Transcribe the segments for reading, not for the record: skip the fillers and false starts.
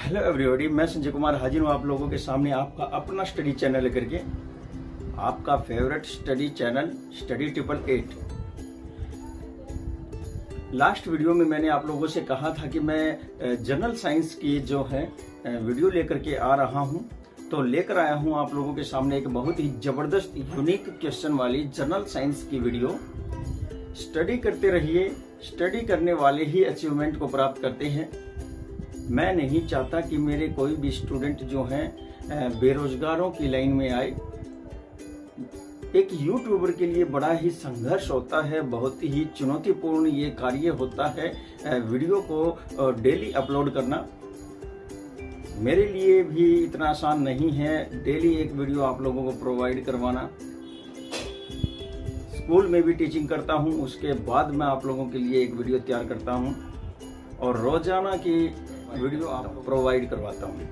Hello everybody, मैं संजय कुमार हाजिर हूँ आप लोगों के सामने आपका अपना स्टडी चैनल लेकर के। आपका favourite study channel study 888। Last video में मैंने आप लोगों से कहा था कि मैं जनरल साइंस की जो है वीडियो लेकर के आ रहा हूँ। तो लेकर आया हूँ आप लोगों के सामने एक बहुत ही जबरदस्त यूनिक क्वेश्चन वाली जनरल साइंस की वीडियो। स्टडी करते रहिए, स्टडी करने वाले ही अचीवमेंट को प्राप्त करते हैं। मैं नहीं चाहता कि मेरे कोई भी स्टूडेंट जो हैं बेरोजगारों की लाइन में आए। एक यूट्यूबर के लिए बड़ा ही संघर्ष होता है, बहुत ही चुनौतीपूर्ण ये कार्य होता है वीडियो को डेली अपलोड करना। मेरे लिए भी इतना आसान नहीं है डेली एक वीडियो आप लोगों को प्रोवाइड करवाना। स्कूल में भी टीचिंग करता हूं, उसके बाद मैं आप लोगों के लिए एक वीडियो तैयार करता हूं और रोजाना की वीडियो आप प्रोवाइड करवाता हूं।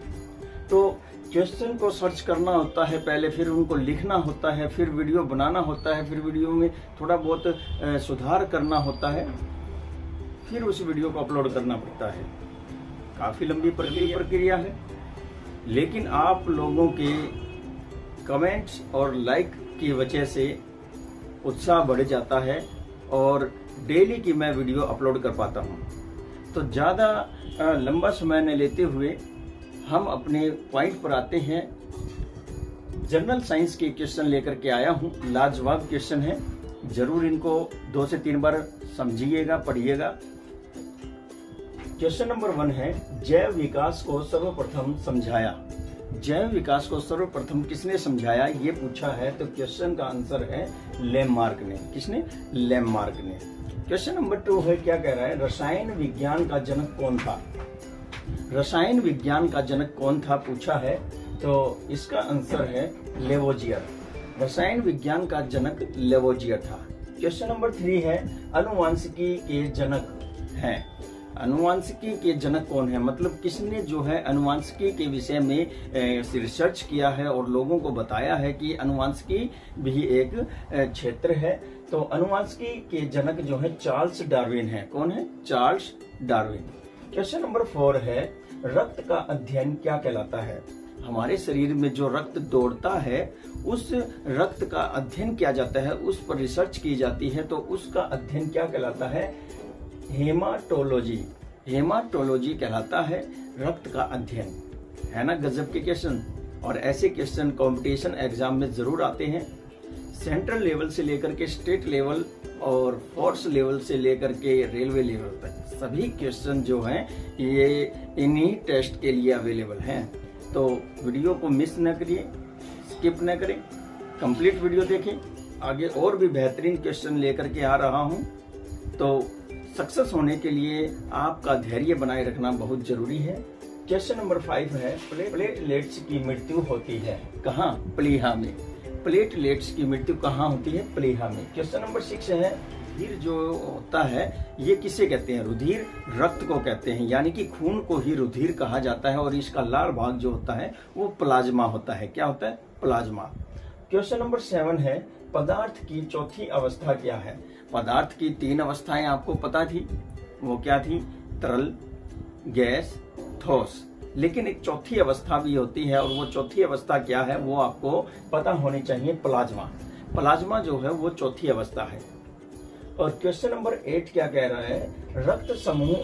तो क्वेश्चन को सर्च करना होता है पहले, फिर उनको लिखना होता है, फिर वीडियो बनाना होता है, फिर वीडियो में थोड़ा बहुत सुधार करना होता है, फिर उस वीडियो को अपलोड करना पड़ता है। काफी लंबी प्रक्रिया है, लेकिन आप लोगों के कमेंट्स और लाइक की वजह से उत्साह बढ़ जाता है और डेली की मैं वीडियो अपलोड कर पाता हूं। तो ज्यादा लंबा समय न लेते हुए हम अपने पॉइंट पर आते हैं। जनरल साइंस के क्वेश्चन लेकर के आया हूं, लाजवाब क्वेश्चन है, जरूर इनको 2 से 3 बार समझिएगा, पढ़िएगा। क्वेश्चन नंबर 1 है, जैव विकास को सर्वप्रथम समझाया। जैव विकास को सर्वप्रथम किसने समझाया ये पूछा है, तो क्वेश्चन का आंसर है लेमार्क ने। किसने? लेमार्क ने। क्वेश्चन नंबर 2 है, क्या कह रहा है, रसायन विज्ञान का जनक कौन था। रसायन विज्ञान का जनक कौन था पूछा है, तो इसका आंसर है लेवोजियर। रसायन विज्ञान का जनक लेवोजियर था। क्वेश्चन नंबर 3 है, अनुवांशिकी के जनक हैं। अनुवांशिकी के जनक कौन है, मतलब किसने जो है अनुवांशिकी के विषय में रिसर्च किया है और लोगों को बताया है कि अनुवांशिकी भी एक क्षेत्र है। तो अनुवांशिकी के जनक जो है चार्ल्स डार्विन है। कौन है? Charles Darwin. क्वेश्चन नंबर 4 है, रक्त का अध्ययन क्या कहलाता है। हमारे शरीर में जो रक्त दौड़ता है उस रक्त का अध्ययन किया जाता है, उस पर रिसर्च की जाती है, तो उसका अध्ययन क्या कहलाता है? हेमाटोलॉजी। हेमाटोलॉजी कहलाता है रक्त का अध्ययन। है ना गजब के क्वेश्चन, और ऐसे क्वेश्चन कंपटीशन एग्जाम में जरूर आते हैं। सेंट्रल लेवल से लेकर के स्टेट लेवल और फोर्स लेवल से लेकर के रेलवे लेवल तक सभी क्वेश्चन जो हैं ये इन्हीं टेस्ट के लिए अवेलेबल हैं। तो वीडियो को मिस न करिए, स्किप न करें, कंप्लीट वीडियो देखें। आगे और भी बेहतरीन क्वेश्चन लेकर के आ रहा हूं। तो सक्सेस होने के लिए आपका धैर्य बनाए रखना बहुत जरूरी है। क्वेश्चन नंबर 5 है, प्लेटलेट्स की मृत्यु होती है कहाँ? प्लीहा में। प्लेटलेट्स की मृत्यु कहाँ होती है? प्लीहा में। क्वेश्चन नंबर 6 है, रुधिर जो होता है ये किसे कहते हैं? रुधिर रक्त को कहते हैं, यानी कि खून को ही रुधिर कहा जाता है और इसका लाल भाग जो होता है वो प्लाज्मा होता है। क्या होता है? प्लाज्मा। क्वेश्चन नंबर 7 है, पदार्थ की चौथी अवस्था क्या है। पदार्थ की 3 अवस्थाएं आपको पता थी, वो क्या थी? तरल, गैस, ठोस। लेकिन एक चौथी अवस्था भी होती है, और वो चौथी अवस्था क्या है वो आपको पता होनी चाहिए। प्लाज्मा। प्लाज्मा जो है वो चौथी अवस्था है। और क्वेश्चन नंबर 8 क्या कह रहा है, रक्त समूह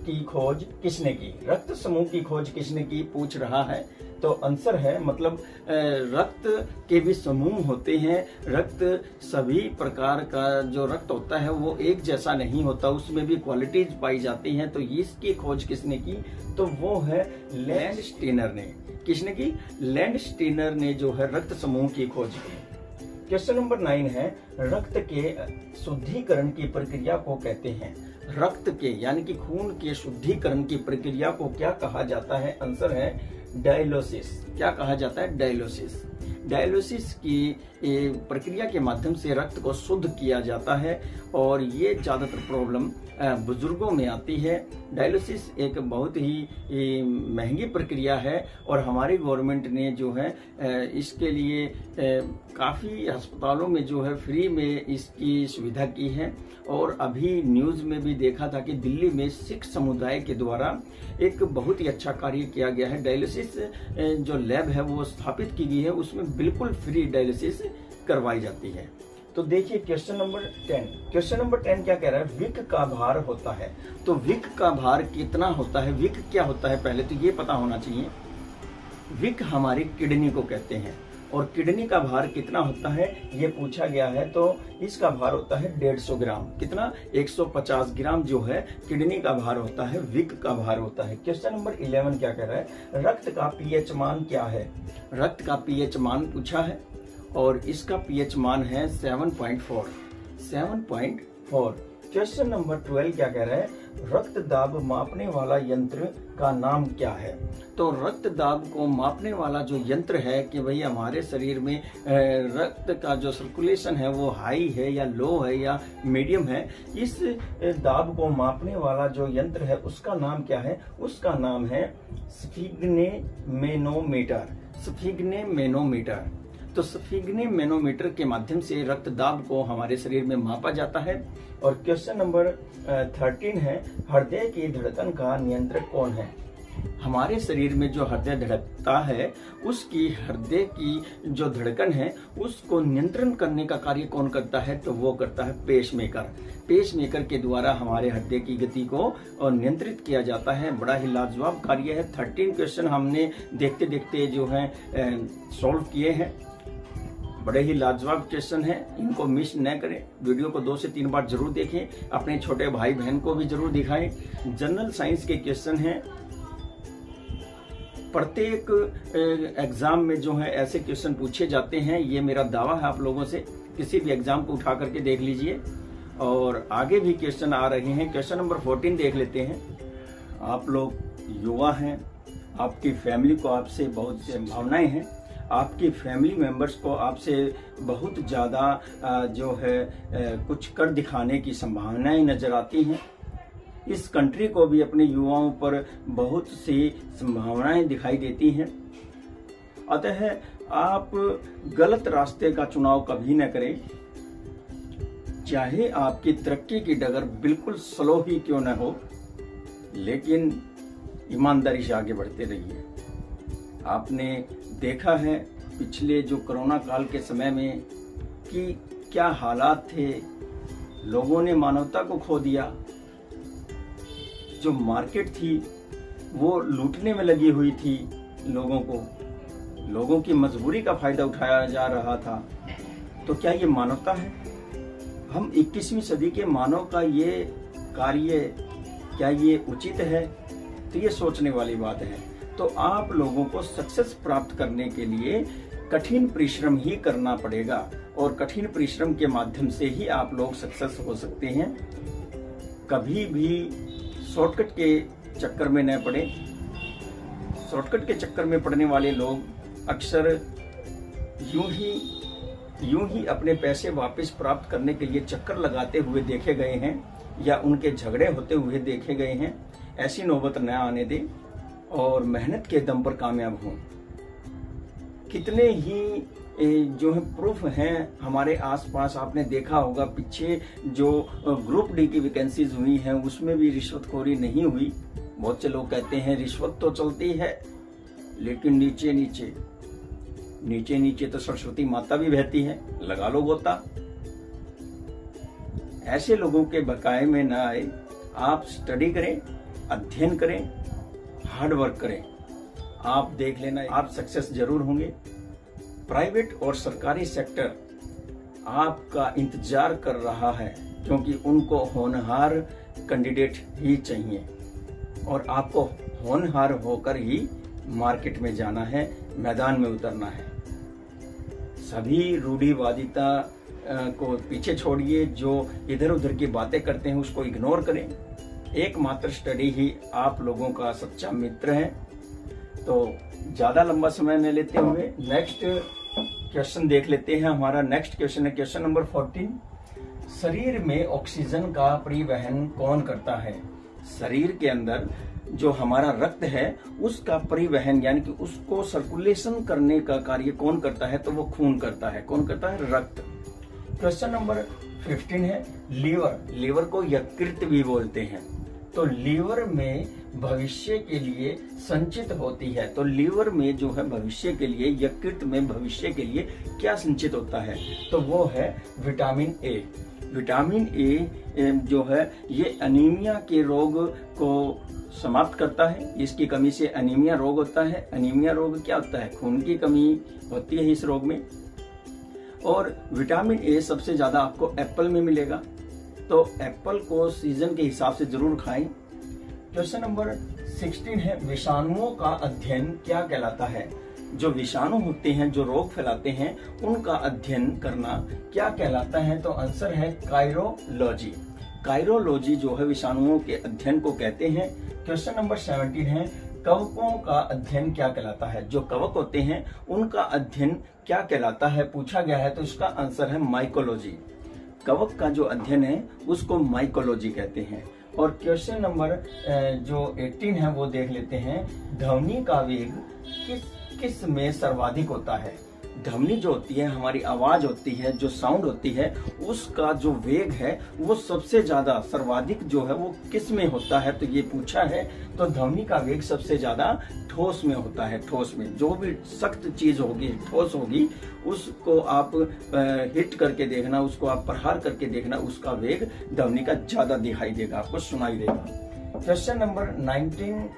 की खोज किसने की। रक्त समूह की खोज किसने की पूछ रहा है, तो आंसर है मतलब रक्त के भी समूह होते हैं। रक्त सभी प्रकार का जो रक्त होता है वो एक जैसा नहीं होता, उसमें भी क्वालिटीज पाई जाती हैं। तो इसकी खोज किसने की, तो वो है लैंडस्टीनर ने। किसने की? लैंडस्टीनर ने जो है रक्त समूह की खोज की। क्वेश्चन नंबर 9 है, रक्त के शुद्धिकरण की प्रक्रिया को कहते हैं। रक्त के यानी कि खून के शुद्धिकरण की प्रक्रिया को क्या कहा जाता है? आंसर है डायलिसिस। क्या कहा जाता है? डायलिसिस। डायलिसिस की प्रक्रिया के माध्यम से रक्त को शुद्ध किया जाता है और ये ज़्यादातर प्रॉब्लम बुजुर्गों में आती है। डायलिसिस एक बहुत ही महंगी प्रक्रिया है और हमारी गवर्नमेंट ने जो है इसके लिए काफ़ी अस्पतालों में जो है फ्री में इसकी सुविधा की है। और अभी न्यूज़ में भी देखा था कि दिल्ली में सिख समुदाय के द्वारा एक बहुत ही अच्छा कार्य किया गया है। डायलिसिस जो लैब है वो स्थापित की गई है, उसमें बिल्कुल फ्री डायलिसिस करवाई जाती है। तो देखिए क्वेश्चन नंबर 10। क्वेश्चन नंबर 10 क्या कह रहा है? विक का भार होता है। तो विक का भार कितना होता है? विक क्या होता है पहले तो ये पता होना चाहिए। विक हमारी किडनी को कहते हैं और किडनी का भार कितना होता है ये पूछा गया है। तो इसका भार होता है 150 ग्राम। कितना? 150 ग्राम जो है किडनी का भार होता है, विक का भार होता है। क्वेश्चन नंबर 11 क्या कह रहा है? रक्त का पीएच मान क्या है? रक्त का पीएच मान पूछा है और इसका पीएच मान है 7.4। 7.4। क्वेश्चन नंबर 12 क्या कह रहा है? रक्त दाब मापने वाला यंत्र का नाम क्या है? तो रक्त दाब को मापने वाला जो यंत्र है कि भाई हमारे शरीर में रक्त का जो सर्कुलेशन है वो हाई है या लो है या मीडियम है, इस दाब को मापने वाला जो यंत्र है उसका नाम क्या है? उसका नाम है स्फिग्नेमेनोमीटर। स्फिग्नेमेनोमीटर। तो स्फिग्नेमेनोमीटर के माध्यम से रक्त दाब को हमारे शरीर में मापा जाता है। और क्वेश्चन नंबर 13 है, हृदय की धड़कन का नियंत्रक कौन है? हमारे शरीर में जो हृदय धड़कता है उसकी हृदय की जो धड़कन है उसको नियंत्रण करने का कार्य कौन करता है? तो वो करता है पेसमेकर। पेसमेकर के द्वारा हमारे हृदय की गति को नियंत्रित किया जाता है। बड़ा ही लाजवाब कार्य है। 13 क्वेश्चन हमने देखते देखते जो है सॉल्व किए हैं। बड़े ही लाजवाब क्वेश्चन है, इनको मिस न करें। वीडियो को 2 से 3 बार जरूर देखें, अपने छोटे भाई बहन को भी जरूर दिखाएं। जनरल साइंस के क्वेश्चन हैं। प्रत्येक एग्जाम में जो है ऐसे क्वेश्चन पूछे जाते हैं, ये मेरा दावा है आप लोगों से। किसी भी एग्जाम को उठा करके देख लीजिए और आगे भी क्वेश्चन आ रहे हैं। क्वेश्चन नंबर 14 देख लेते हैं। आप लोग युवा हैं, आपकी फैमिली को आपसे बहुत संभावनाएं हैं, आपकी फैमिली मेंबर्स को आपसे बहुत ज़्यादा जो है कुछ कर दिखाने की संभावनाएं नजर आती हैं। इस कंट्री को भी अपने युवाओं पर बहुत सी संभावनाएं दिखाई देती हैं। अतः आप गलत रास्ते का चुनाव कभी न करें, चाहे आपकी तरक्की की डगर बिल्कुल स्लो ही क्यों न हो, लेकिन ईमानदारी से आगे बढ़ते रहिए। आपने देखा है पिछले जो कोरोना काल के समय में कि क्या हालात थे, लोगों ने मानवता को खो दिया। जो मार्केट थी वो लूटने में लगी हुई थी, लोगों की मजबूरी का फायदा उठाया जा रहा था। तो क्या ये मानवता है? हम 21वीं सदी के मानव का ये कार्य क्या ये उचित है? तो ये सोचने वाली बात है। तो आप लोगों को सक्सेस प्राप्त करने के लिए कठिन परिश्रम ही करना पड़ेगा और कठिन परिश्रम के माध्यम से ही आप लोग सक्सेस हो सकते हैं। कभी भी शॉर्टकट के चक्कर में न पड़े। शॉर्टकट के चक्कर में पड़ने वाले लोग अक्सर यूं ही अपने पैसे वापस प्राप्त करने के लिए चक्कर लगाते हुए देखे गए हैं या उनके झगड़े होते हुए देखे गए हैं। ऐसी नौबत न आने दें और मेहनत के दम पर कामयाब हों। कितने ही जो है प्रूफ हैं हमारे आसपास। आपने देखा होगा पीछे जो ग्रुप डी की वैकेंसीज हुई हैं उसमें भी रिश्वतखोरी नहीं हुई। बहुत से लोग कहते हैं रिश्वत तो चलती है, लेकिन नीचे नीचे तो सरस्वती माता भी बहती है, लगा लो गोता। ऐसे लोगों के बकाए में न आए। आप स्टडी करें, अध्ययन करें, हार्ड वर्क करें। आप देख लेना, आप सक्सेस जरूर होंगे। प्राइवेट और सरकारी सेक्टर आपका इंतजार कर रहा है, क्योंकि उनको होनहार कैंडिडेट ही चाहिए और आपको होनहार होकर ही मार्केट में जाना है, मैदान में उतरना है। सभी रूढ़िवादिता को पीछे छोड़िए। जो इधर उधर की बातें करते हैं उसको इग्नोर करें। एकमात्र स्टडी ही आप लोगों का सच्चा मित्र है। तो ज्यादा लंबा समय न लेते हुए नेक्स्ट क्वेश्चन देख लेते हैं। हमारा नेक्स्ट क्वेश्चन है क्वेश्चन नंबर 14। शरीर में ऑक्सीजन का परिवहन कौन करता है? शरीर के अंदर जो हमारा रक्त है उसका परिवहन यानी कि उसको सर्कुलेशन करने का कार्य कौन करता है? तो वो खून करता है। कौन करता है? रक्त। क्वेश्चन नंबर 15 है लीवर। लीवर को यकृत भी बोलते हैं। तो लीवर में भविष्य के लिए संचित होती है। तो लीवर में जो है भविष्य के लिए, यकृत में भविष्य के लिए क्या संचित होता है? तो वो है विटामिन ए। विटामिन ए जो है ये अनीमिया के रोग को समाप्त करता है। इसकी कमी से अनीमिया रोग होता है। अनीमिया रोग क्या होता है? खून की कमी होती है इस रोग में। और विटामिन ए सबसे ज्यादा आपको एप्पल में मिलेगा। तो एप्पल को सीजन के हिसाब से जरूर खाएं। क्वेश्चन नंबर 16 है विषाणुओं का अध्ययन क्या कहलाता है? जो विषाणु होते हैं, जो रोग फैलाते हैं, उनका अध्ययन करना क्या कहलाता है? तो आंसर है कायरोलॉजी। कायरोलॉजी जो है विषाणुओं के अध्ययन को कहते हैं। क्वेश्चन नंबर 17 है कवकों का अध्ययन क्या कहलाता है? जो कवक होते हैं उनका अध्ययन क्या कहलाता है पूछा गया है, तो इसका आंसर है माइकोलॉजी। कवक का जो अध्ययन है उसको माइकोलॉजी कहते हैं। और क्वेश्चन नंबर जो 18 है वो देख लेते हैं। ध्वनि का वेग किस में सर्वाधिक होता है? ध्वनि जो होती है, हमारी आवाज होती है, जो साउंड होती है, उसका जो वेग है वो सबसे ज्यादा सर्वाधिक जो है वो किस में होता है? तो ये पूछा है। तो ध्वनि का वेग सबसे ज्यादा ठोस में होता है। ठोस में जो भी सख्त चीज होगी, ठोस होगी, उसको आप हिट करके देखना, उसको आप प्रहार करके देखना, उसका वेग ध्वनि का ज्यादा दिखाई देगा, आपको सुनाई देगा। क्वेश्चन नंबर 19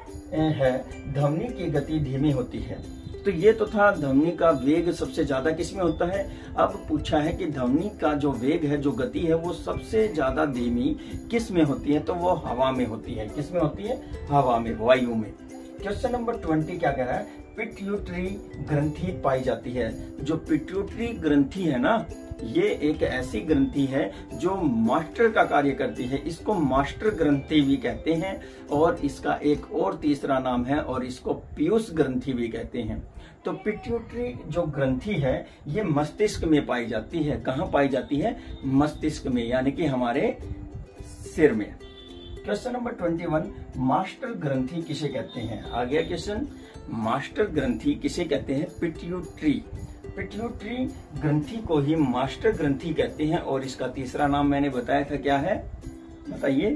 है ध्वनि की गति धीमी होती है। तो ये तो था ध्वनि का वेग सबसे ज्यादा किस में होता है। अब पूछा है कि ध्वनि का जो वेग है, जो गति है, वो सबसे ज्यादा धीमी किस में होती है? तो वो हवा में होती है। किस में होती है? हवा में, वायु में। क्वेश्चन नंबर 20 क्या कह रहा है? पिट्यूटरी ग्रंथि पाई जाती है। जो पिट्यूटरी ग्रंथि है ना, ये एक ऐसी ग्रंथि है जो मास्टर का कार्य करती है। इसको मास्टर ग्रंथि भी कहते हैं और इसका एक और तीसरा नाम है और इसको पीयूष ग्रंथि भी कहते हैं। तो पिट्यूटरी जो ग्रंथि है ये मस्तिष्क में पाई जाती है। कहाँ पाई जाती है? मस्तिष्क में, यानी कि हमारे सिर में। क्वेश्चन नंबर 21 मास्टर ग्रंथि किसे कहते हैं? आ गया क्वेश्चन। मास्टर ग्रंथि किसे कहते हैं? पिट्यूटरी। पिट्यूटरी ग्रंथि को ही मास्टर ग्रंथि कहते हैं और इसका तीसरा नाम मैंने बताया था, क्या है? बताइए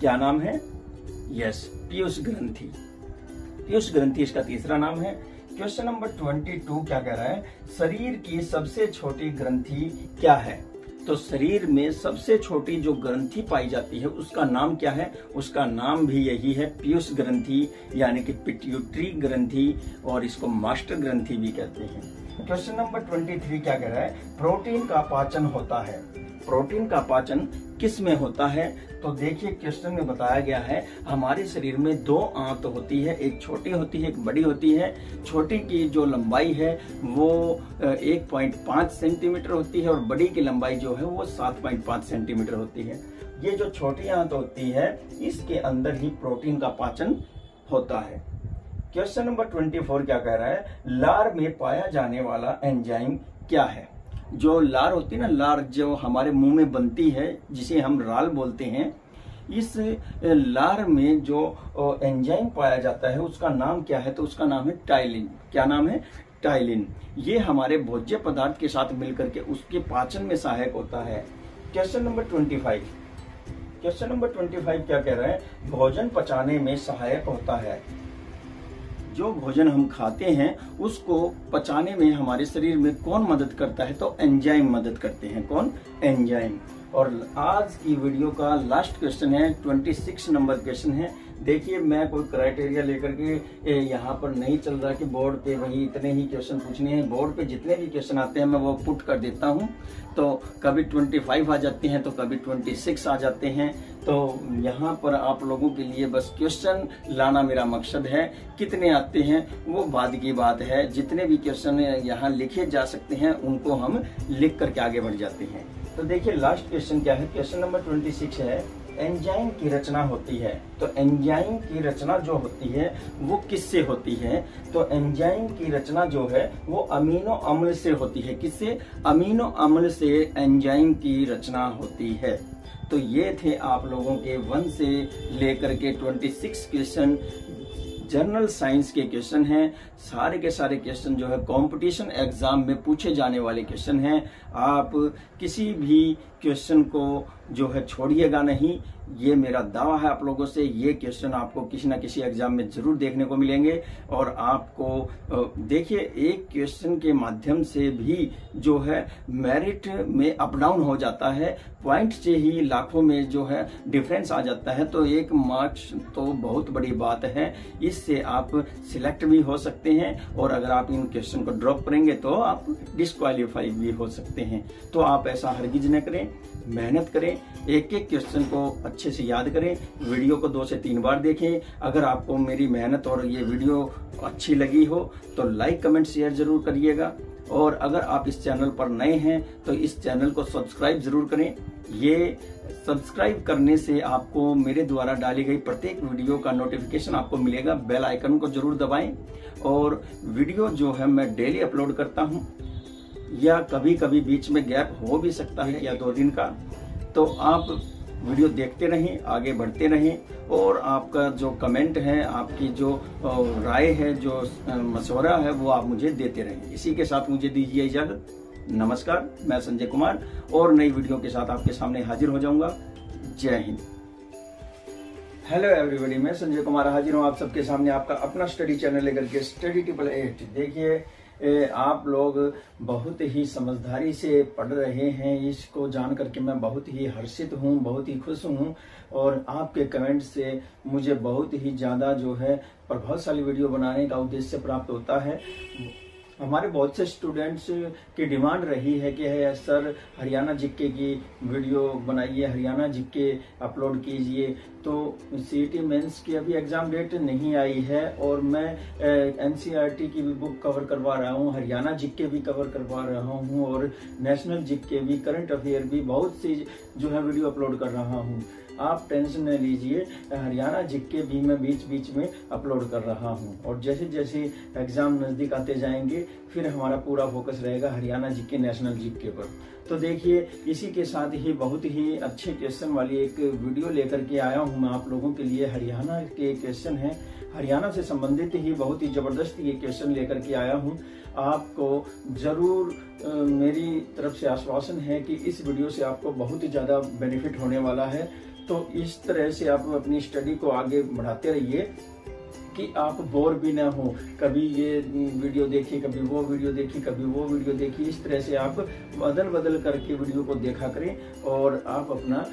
क्या नाम है? यस, पीयूष ग्रंथि। पीयूष ग्रंथि इसका तीसरा नाम है। क्वेश्चन नंबर 22 क्या कह रहा है? शरीर की सबसे छोटी ग्रंथि क्या है? तो शरीर में सबसे छोटी जो ग्रंथि पाई जाती है उसका नाम क्या है? उसका नाम भी यही है, पीयूष ग्रंथि, यानी कि पिट्यूटरी ग्रंथि, और इसको मास्टर ग्रंथि भी कहते हैं। क्वेश्चन नंबर 23 क्या कह रहा है? प्रोटीन का पाचन होता है। प्रोटीन का पाचन किस में होता है? तो देखिए क्वेश्चन में बताया गया है हमारे शरीर में दो आंत होती है, एक छोटी होती है, एक बड़ी होती है। छोटी की जो लंबाई है वो 1.5 सेंटीमीटर होती है और बड़ी की लंबाई जो है वो 7.5 सेंटीमीटर होती है। ये जो छोटी आंत होती है इसके अंदर ही प्रोटीन का पाचन होता है। क्वेश्चन नंबर 24 क्या कह रहा है? लार में पाया जाने वाला एंजाइम क्या है? जो लार होती है ना, लार जो हमारे मुंह में बनती है जिसे हम राल बोलते हैं, इस लार में जो एंजाइम पाया जाता है उसका नाम क्या है? तो उसका नाम है टाइलिन। क्या नाम है? टाइलिन। ये हमारे भोज्य पदार्थ के साथ मिलकर के उसके पाचन में सहायक होता है। Question number 25। क्वेश्चन नंबर 25 क्या कह रहा है? भोजन पचाने में सहायक होता है। जो भोजन हम खाते हैं उसको पचाने में हमारे शरीर में कौन मदद करता है? तो एंजाइम मदद करते हैं। कौन? एंजाइम। और आज की वीडियो का लास्ट क्वेश्चन है, 26 नंबर क्वेश्चन है। देखिए मैं कोई क्राइटेरिया लेकर के यहाँ पर नहीं चल रहा कि बोर्ड पे वही इतने ही क्वेश्चन पूछने हैं। बोर्ड पे जितने भी क्वेश्चन आते हैं मैं वो पुट कर देता हूँ। तो कभी 25 आ जाते हैं तो कभी 26 आ जाते हैं। तो यहाँ पर आप लोगों के लिए बस क्वेश्चन लाना मेरा मकसद है। कितने आते हैं वो बाद की बात है। जितने भी क्वेश्चन यहाँ लिखे जा सकते हैं उनको हम लिख करके आगे बढ़ जाते हैं। तो देखिए लास्ट क्वेश्चन क्या है? क्वेश्चन नंबर 26 है, एंजाइम की रचना होती है। तो एंजाइम की रचना जो होती है वो किससे होती है? तो एंजाइम की रचना जो है वो अमीनो अम्ल से होती है। किससे? अमीनो अम्ल से एंजाइम की रचना होती है। तो ये थे आप लोगों के 1 से लेकर के 26 क्वेश्चन जनरल साइंस के क्वेश्चन हैं। सारे के सारे क्वेश्चन जो है कंपटीशन एग्जाम में पूछे जाने वाले क्वेश्चन हैं। आप किसी भी क्वेश्चन को जो है छोड़िएगा नहीं, ये मेरा दावा है आप लोगों से। ये क्वेश्चन आपको किसी ना किसी एग्जाम में जरूर देखने को मिलेंगे। और आपको देखिए, एक क्वेश्चन के माध्यम से भी जो है मेरिट में अप डाउन हो जाता है, पॉइंट से ही लाखों में जो है डिफरेंस आ जाता है। तो 1 मार्क्स तो बहुत बड़ी बात है, इससे आप सिलेक्ट भी हो सकते हैं और अगर आप इन क्वेश्चन को ड्रॉप करेंगे तो आप डिस्क्वालीफाई भी हो सकते हैं। तो आप ऐसा हरगिज न करें, मेहनत करें, एक एक क्वेश्चन को अच्छे से याद करें, वीडियो को 2 से 3 बार देखें। अगर आपको मेरी मेहनत और ये वीडियो अच्छी लगी हो तो लाइक कमेंट शेयर जरूर करिएगा। और अगर आप इस चैनल पर नए हैं तो इस चैनल को सब्सक्राइब जरूर करें। ये सब्सक्राइब करने से आपको मेरे द्वारा डाली गई प्रत्येक वीडियो का नोटिफिकेशन आपको मिलेगा। बेल आइकन को जरूर दबाएं। और वीडियो जो है मैं डेली अपलोड करता हूं, या कभी कभी बीच में गैप हो भी सकता है या 2 दिन का। तो आप वीडियो देखते रहें, आगे बढ़ते रहें और आपका जो कमेंट है, आपकी जो राय है, जो मशवरा है, वो आप मुझे देते रहें। इसी के साथ मुझे दीजिए इजाजत। नमस्कार, मैं संजय कुमार और नई वीडियो के साथ आपके सामने हाजिर हो जाऊंगा। जय हिंद। हेलो एवरीबॉडी, मैं संजय कुमार हाजिर हूँ आप सबके सामने, आपका अपना स्टडी चैनल लेकर के स्टडी 888। देखिए, आप लोग बहुत ही समझदारी से पढ़ रहे हैं, इसको जान करके मैं बहुत ही हर्षित हूँ, बहुत ही खुश हूँ। और आपके कमेंट से मुझे बहुत ही ज्यादा जो है प्रभावशाली वीडियो बनाने का उद्देश्य प्राप्त होता है। हमारे बहुत से स्टूडेंट्स की डिमांड रही है कि सर हरियाणा जीके की वीडियो बनाइए, हरियाणा जीके अपलोड कीजिए। तो सीईटी मेंस की अभी एग्जाम डेट नहीं आई है और मैं एनसीईआरटी की भी बुक कवर करवा रहा हूँ, हरियाणा जीके भी कवर करवा रहा हूँ और नेशनल जीके भी, करंट अफेयर भी, बहुत सी जो है वीडियो अपलोड कर रहा हूँ। आप टेंशन न लीजिए, हरियाणा जीके भी मैं बीच बीच में अपलोड कर रहा हूं। और जैसे जैसे एग्जाम नजदीक आते जाएंगे फिर हमारा पूरा फोकस रहेगा हरियाणा जीके, नेशनल जीके पर। तो देखिए, इसी के साथ ही बहुत ही अच्छे क्वेश्चन वाली एक वीडियो लेकर के आया हूं मैं आप लोगों के लिए। हरियाणा के क्वेश्चन है, हरियाणा से संबंधित ही बहुत ही जबरदस्त ये क्वेश्चन लेकर के आया हूं। आपको जरूर मेरी तरफ से आश्वासन है कि इस वीडियो से आपको बहुत ही ज्यादा बेनिफिट होने वाला है। तो इस तरह से आप अपनी स्टडी को आगे बढ़ाते रहिए कि आप बोर भी ना हो। कभी ये वीडियो देखिए, कभी वो वीडियो देखिए, कभी वो वीडियो देखिए। इस तरह से आप बदल बदल करके वीडियो को देखा करें और आप अपना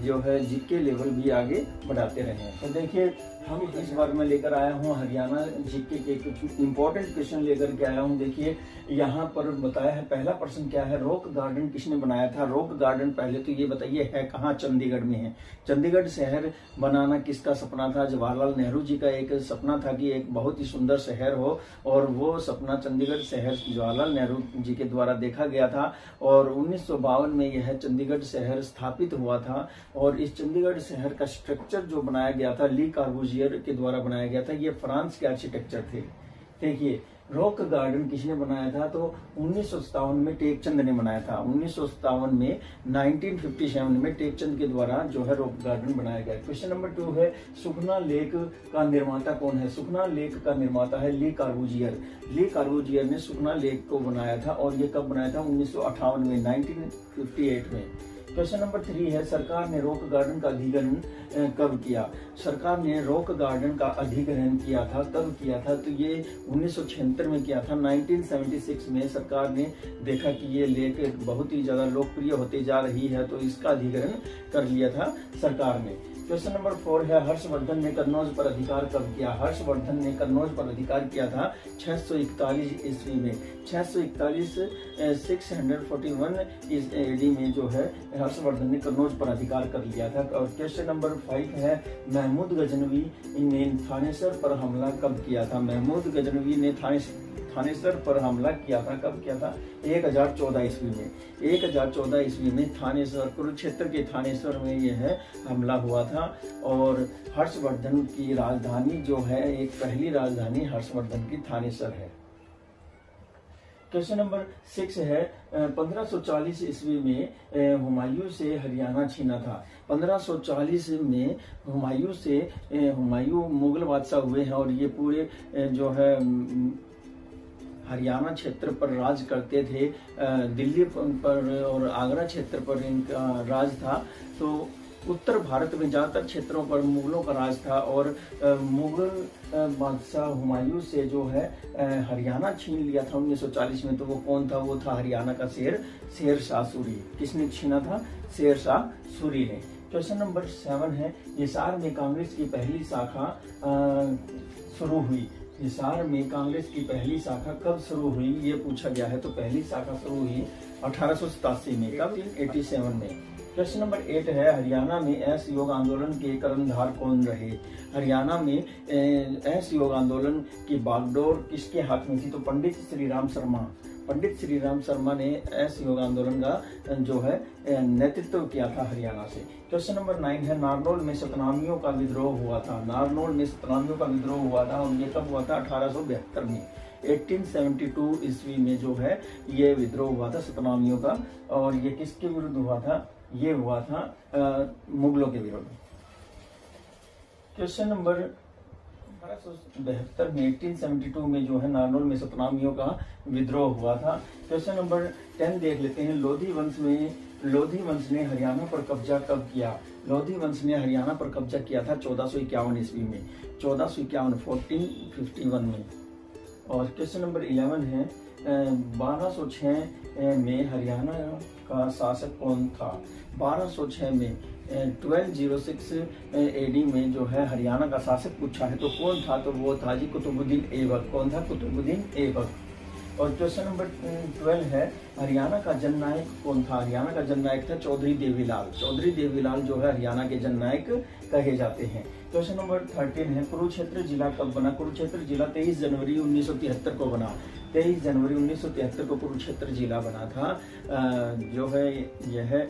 जो है जीके लेवल भी आगे बढ़ाते रहें। तो देखिए, हम इस बार मैं लेकर आया हूँ हरियाणा जीके के कुछ इंपॉर्टेंट क्वेश्चन लेकर के आया हूँ। देखिए, यहाँ पर बताया है, पहला प्रश्न क्या है, रॉक गार्डन किसने बनाया था? रॉक गार्डन पहले तो ये बताइए है कहाँ? चंडीगढ़ में है। चंडीगढ़ शहर बनाना किसका सपना था? जवाहरलाल नेहरू जी का एक सपना था कि एक बहुत ही सुंदर शहर हो, और वो सपना चंडीगढ़ शहर जवाहरलाल नेहरू जी के द्वारा देखा गया था। और 1952 में यह चंडीगढ़ शहर स्थापित हुआ था। और इस चंडीगढ़ शहर का स्ट्रक्चर जो बनाया गया था ली कॉर्बूजियर के द्वारा बनाया गया था। ये फ्रांस के आर्किटेक्चर थे। देखिए, रॉक गार्डन किसने बनाया था? तो 1957 में टेकचंद ने बनाया था। 1957 में 1957 में टेकचंद के द्वारा जो है रॉक गार्डन बनाया गया। क्वेश्चन नंबर 2 है, सुखना लेक का निर्माता कौन है? सुखना लेक का निर्माता है ली कॉर्बूजियर। ली कॉर्बूजियर ने सुखना लेक को बनाया था और ये कब बनाया था? 1958 में, 1958 में। क्वेश्चन नंबर 3 है, सरकार ने रॉक गार्डन का अधिग्रहण कब किया? सरकार ने रॉक गार्डन का अधिग्रहण किया था, कब किया था? तो ये 1976 में किया था। 1976 में सरकार ने देखा कि ये लेक बहुत ही ज्यादा लोकप्रिय होती जा रही है, तो इसका अधिग्रहण कर लिया था सरकार ने। क्वेश्चन नंबर 4 है, हर्षवर्धन ने कन्नौज पर अधिकार कब किया? हर्षवर्धन ने कन्नौज पर अधिकार किया था 641 ईस्वी में। 641 641 एडी में जो है हर्षवर्धन ने कन्नौज पर अधिकार कर लिया था। और क्वेश्चन नंबर 5 है, महमूद गजनवी ने थानेसर पर हमला कब किया था? महमूद गजनवी ने थानेसर पर हमला किया था। कब किया था? 1014 ईस्वी में। 1014 ईस्वी में थानेसर, कुरुक्षेत्र के थानेसर में यह हमला हुआ था। और हर्षवर्धन की राजधानी जो है, एक पहली राजधानी हर्षवर्धन की थानेसर है। क्वेश्चन नंबर 6 है 1540 ईस्वी में हुमायूं से हरियाणा छीना था। 1540 में हुमायूं मुगल बादशाह हुए हैं और ये पूरे जो है हरियाणा क्षेत्र पर राज करते थे। दिल्ली पर और आगरा क्षेत्र पर इनका राज था। तो उत्तर भारत में ज्यादातर क्षेत्रों पर मुगलों का राज था। और मुगल बादशाह हुमायूं से जो है हरियाणा छीन लिया था 1940 में। तो वो कौन था? वो था हरियाणा का शेर शाह सूरी। किसने छीना था? शेर शाह सूरी ने। क्वेश्चन नंबर 7 है हिसार में कांग्रेस की पहली शाखा शुरू हुई। हिसार में कांग्रेस की पहली शाखा कब शुरू हुई, ये पूछा गया है। तो पहली शाखा शुरू हुई 1887 में। कब? 1887 में। प्रश्न नंबर 8 है हरियाणा में असहयोग योग आंदोलन के कर्णधार कौन रहे? हरियाणा में असहयोग योग आंदोलन की बागडोर किसके हाथ में थी? तो पंडित श्रीराम शर्मा। पंडित श्रीराम शर्मा ने असहयोग योग आंदोलन का जो है नेतृत्व किया था हरियाणा से। क्वेश्चन नंबर 9 है नारनौल में सतनामियों का विद्रोह हुआ था। नारनौल में सतनामियों का विद्रोह हुआ था और ये कब हुआ था? 1872 में। 1872 ईस्वी में जो है ये विद्रोह हुआ था सतनामियों का। और ये किसके विरुद्ध हुआ था? ये हुआ था मुगलों के विरुद्ध। क्वेश्चन नंबर 1872 में 1872 में जो है नारनौल में सतनामियों का विद्रोह हुआ था। क्वेश्चन नंबर 10 देख लेते हैं। लोधी वंश ने हरियाणा पर कब्जा कब किया? लोधी वंश ने हरियाणा पर कब्जा किया था 1451 ईस्वी में। 1451 में। और क्वेश्चन नंबर 11 है 1206 में हरियाणा का शासक कौन था? 1206 में 1206 एडी में जो है हरियाणा का शासक पूछा है तो कौन था? तो वो था जी कुतुबुद्दीन ऐबक। कौन था? कुतुबुद्दीन ऐबक। और क्वेश्चन नंबर 12 है हरियाणा का जननायक कौन था? हरियाणा का जननायक था चौधरी देवीलाल। चौधरी देवीलाल जो है हरियाणा के जननायक कहे जाते हैं। क्वेश्चन नंबर 13 है कुरुक्षेत्र जिला कब बना? कुरुक्षेत्र जिला 23 जनवरी 1973 को बना। 23 जनवरी 1973 को कुरुक्षेत्र जिला बना था। जो है यह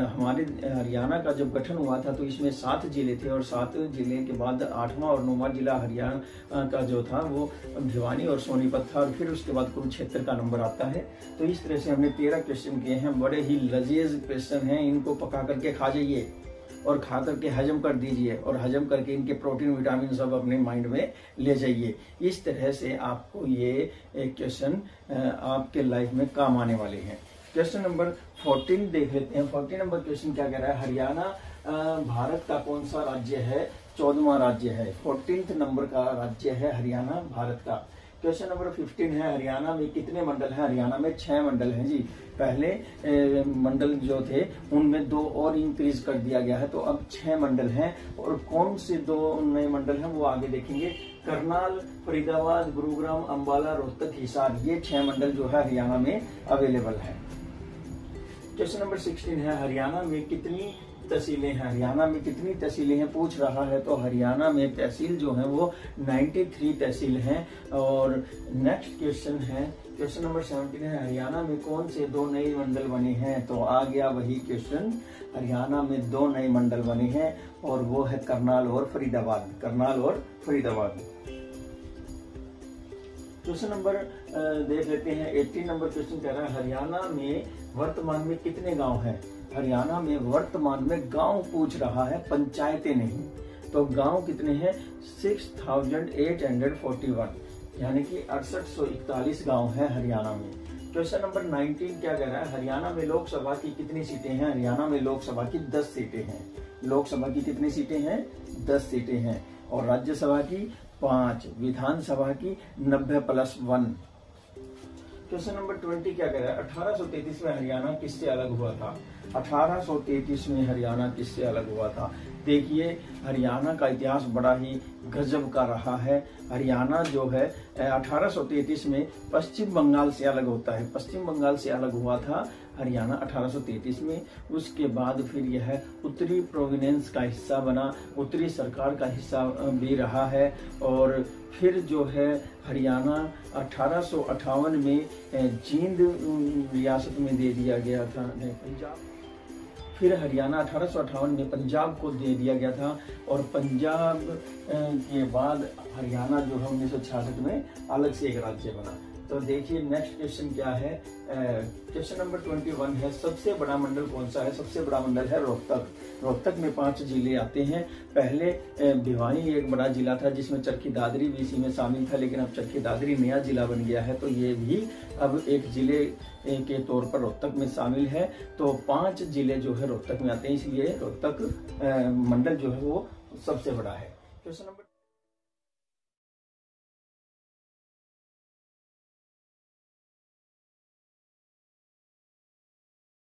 हमारे हरियाणा का जब गठन हुआ था तो इसमें 7 जिले थे और 7 जिले के बाद 8वां और 9वां जिला हरियाणा का जो था वो भिवानी और सोनीपत था और फिर उसके बाद कुरुक्षेत्र का नंबर आता है। तो इस तरह से हमने 13 क्वेश्चन किए हैं। बड़े ही लजीज क्वेश्चन हैं। इनको पका करके खा जाइए और खा करके हजम कर दीजिए और हजम करके इनके प्रोटीन विटामिन सब अपने माइंड में ले जाइए। इस तरह से आपको ये क्वेश्चन आपके लाइफ में काम आने वाले हैं। क्वेश्चन नंबर 14 देख लेते हैं। 14 नंबर क्वेश्चन क्या कह रहा है? हरियाणा भारत का कौन सा राज्य है? 14वां राज्य है। 14th नंबर का राज्य है हरियाणा भारत का। क्वेश्चन नंबर 15 है हरियाणा में कितने मंडल हैं? हरियाणा में 6 मंडल हैं जी। पहले मंडल जो थे उनमें 2 और इंक्रीज कर दिया गया है तो अब 6 मंडल हैं। और कौन से 2 नए मंडल हैं वो आगे देखेंगे। करनाल, फरीदाबाद, गुरुग्राम, अंबाला, रोहतक, हिसार, ये 6 मंडल जो है हरियाणा में अवेलेबल है। क्वेश्चन नंबर 16 है हरियाणा में कितनी तहसीलें हैं? हरियाणा में कितनी तहसीलें हैं पूछ रहा है। तो हरियाणा में तहसील जो है वो 93 तहसील हैं। और नेक्स्ट क्वेश्चन है क्वेश्चन नंबर 17 है हरियाणा में कौन से 2 नए मंडल बने हैं? तो आ गया वही क्वेश्चन। हरियाणा में 2 नए मंडल बने हैं और वो है करनाल और फरीदाबाद। करनाल और फरीदाबाद। क्वेश्चन नंबर देख लेते हैं। 18 नंबर क्वेश्चन कह रहा है हरियाणा में वर्तमान में कितने गांव हैं? हरियाणा में वर्तमान में गांव पूछ रहा है, पंचायतें नहीं। तो गांव कितने हैं? 6841, यानी कि 6841 गांव हैं हरियाणा में। क्वेश्चन नंबर 19 क्या कह रहा है? हरियाणा में लोकसभा की कितनी सीटें हैं? हरियाणा में लोकसभा की 10 सीटें हैं। लोकसभा की कितनी सीटें हैं? 10 सीटें हैं। और राज्यसभा की 5, विधानसभा की 90+1। क्वेश्चन नंबर 20 क्या कह रहा है? 1833 में हरियाणा किससे अलग हुआ था? 1833 में हरियाणा किससे अलग हुआ था? देखिए हरियाणा का इतिहास बड़ा ही गजब का रहा है। हरियाणा जो है 1833 में पश्चिम बंगाल से अलग होता है। पश्चिम बंगाल से अलग हुआ था हरियाणा 1833 में। उसके बाद फिर यह उत्तरी प्रोविनेंस का हिस्सा बना, उत्तरी सरकार का हिस्सा भी रहा है। और फिर जो है हरियाणा 1858 में जींद रियासत में दे दिया गया था, पंजाब। फिर हरियाणा 1858 में पंजाब को दे दिया गया था और पंजाब के बाद हरियाणा जो है 1966 में अलग से एक राज्य बना। तो देखिए नेक्स्ट क्वेश्चन क्या है, क्वेश्चन नंबर 21 है, सबसे बड़ा मंडल कौन सा है? सबसे बड़ा मंडल है रोहतक। रोहतक में 5 जिले आते हैं। पहले भिवानी एक बड़ा जिला था जिसमें चरखी दादरी भी इसी में शामिल था, लेकिन अब चरखी दादरी नया जिला बन गया है, तो ये भी अब एक जिले के तौर पर रोहतक में शामिल है। तो 5 जिले जो है रोहतक में आते हैं, इसलिए रोहतक मंडल जो है वो सबसे बड़ा है। Question number